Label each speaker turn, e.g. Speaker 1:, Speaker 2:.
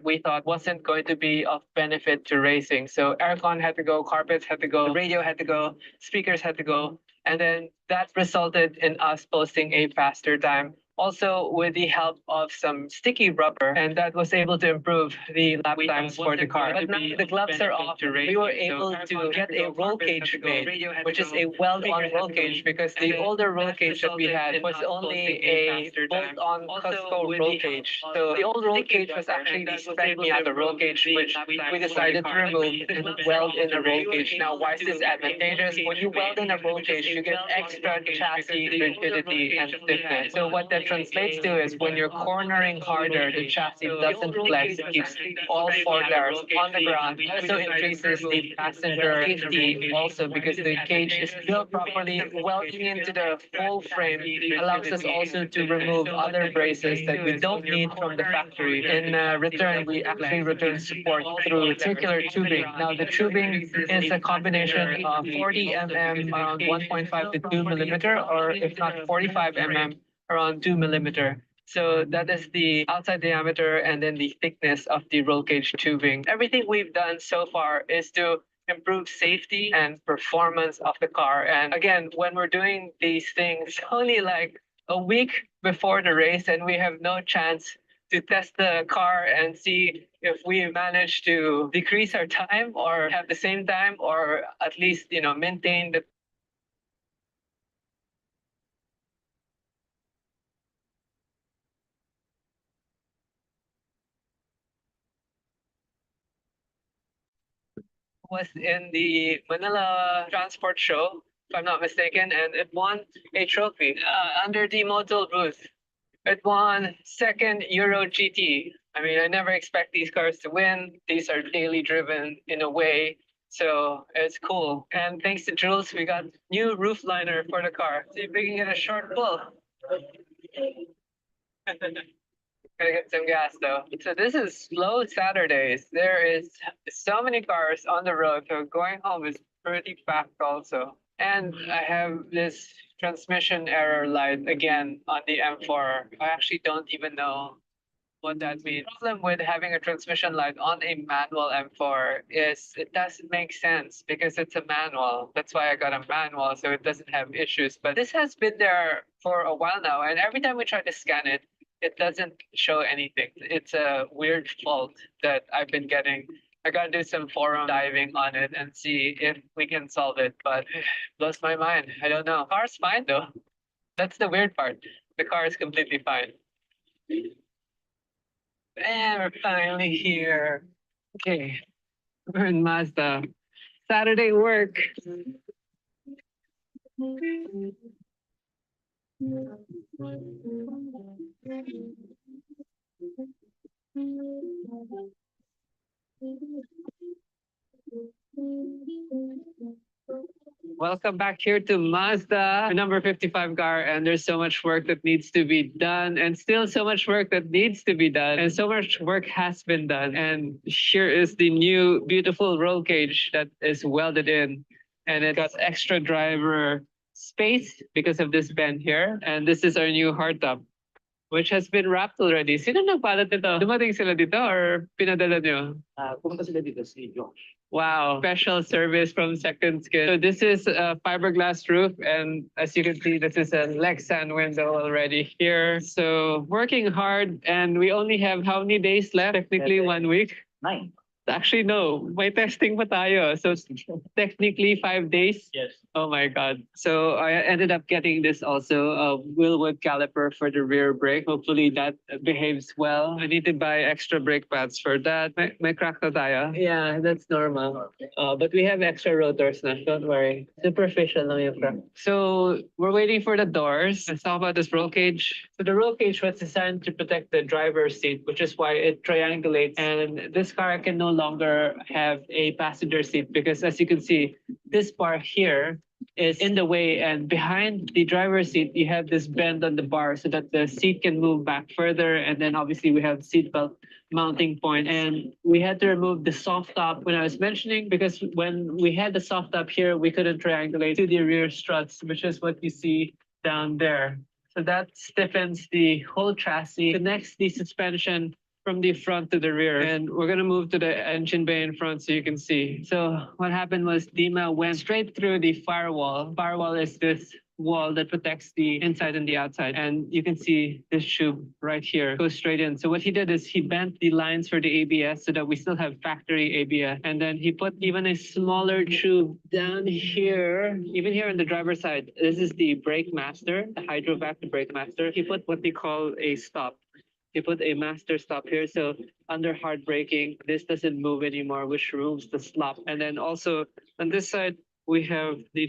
Speaker 1: we thought wasn't going to be of benefit to racing. So aircon had to go, carpets had to go, the radio had to go, speakers had to go. And then that resulted in us posting a faster time, also with the help of some sticky rubber, and that was able to improve the lap times for the car. But now the gloves are off. We were able to get a roll cage made, which is a weld-on roll cage, because the older roll cage that we had was only a bolt-on Costco roll cage. So the old roll cage was actually the spec Miata roll cage, which we decided to remove and weld in a roll cage. Now, why is this advantageous? When you weld in a roll cage, you get extra chassis rigidity and stiffness. So what that translates to is when you're cornering harder, the chassis doesn't flex, it keeps all four tires on the ground. It also increases the passenger safety also because the cage is built properly. Welding into the whole frame allows us also to remove other braces that we don't need from the factory. In return, we actually return support through circular tubing. Now, the tubing is a combination of 40 mm around 1.5 to 2 millimeter, or if not 45 mm around 2 millimeter. So that is the outside diameter and then the thickness of the roll cage tubing. Everything we've done so far is to improve safety and performance of the car. And again, when we're doing these things, only like a week before the race, and we have no chance to test the car and see if we manage to decrease our time or have the same time, or at least maintain the was in the Manila Transport Show, if I'm not mistaken, and it won a trophy under the Motul booth. It won second Euro GT. I mean, I never expect these cars to win. These are daily driven in a way. So it's cool. And thanks to Jules, we got new roof liner for the car. See if we can get a short pull. Gotta get some gas though. So this is slow Saturdays. There is so many cars on the road, so going home is pretty packed also. And I have this transmission error light again on the M4. I actually don't even know what that means. The problem with having a transmission light on a manual M4 is it doesn't make sense because it's a manual. That's why I got a manual, so it doesn't have issues. But this has been there for a while now, and every time we try to scan it, it doesn't show anything. It's a weird fault that I've been getting. I gotta do some forum diving on it and see if we can solve it, but blows my mind. I don't know. Car's fine though. That's the weird part. The car is completely fine. And we're finally here. Okay, we're in Mazda. Saturday work. Welcome back here to Mazda, number 55 car, and there's so much work that needs to be done, and still so much work that needs to be done, and so much work has been done. And here is the new beautiful roll cage that is welded in, and it got extra driver space because of this bend here. And this is our new hardtop, which has been wrapped already. Sino nagpalat nito? Dumating sila dito or pinadala nyo?
Speaker 2: Pumunta sila dito si Josh.
Speaker 1: Wow, special service from Second Skin. So this is a fiberglass roof, and as you can see, this is a Lexan window already here. So working hard, and we only have how many days left? Technically 1 week.
Speaker 2: 9.
Speaker 1: Actually, no. May testing pa tayo. So technically 5 days.
Speaker 2: Yes.
Speaker 1: Oh my God. So I ended up getting this also, a wheelwood caliper for the rear brake. Hopefully that behaves well. I need to buy extra brake pads for that. May crack na tayo? Yeah, that's normal. But we have extra rotors na. Don't worry. Superficial lang yung crack. So we're waiting for the doors. Let's talk about this roll cage. So the roll cage was designed to protect the driver's seat, which is why it triangulates. And this car can no longer have a passenger seat because, as you can see, this bar here is in the way, and behind the driver's seat you have this bend on the bar so that the seat can move back further, and then obviously we have seatbelt mounting points. And we had to remove the soft top when I was mentioning, because when we had the soft top here we couldn't triangulate to the rear struts, which is what you see down there. So that stiffens the whole chassis, connects the suspension from the front to the rear. And we're gonna move to the engine bay in front so you can see. So what happened was Dima went straight through the firewall. Firewall is this wall that protects the inside and the outside. And you can see this tube right here goes straight in. So what he did is he bent the lines for the ABS so that we still have factory ABS. And then he put even a smaller tube down here, even here on the driver's side. This is the brake master, the hydrovac, the brake master. He put what they call a stop. He put a master stop here. So under hard braking, this doesn't move anymore, which removes the slop. And then also on this side, we have the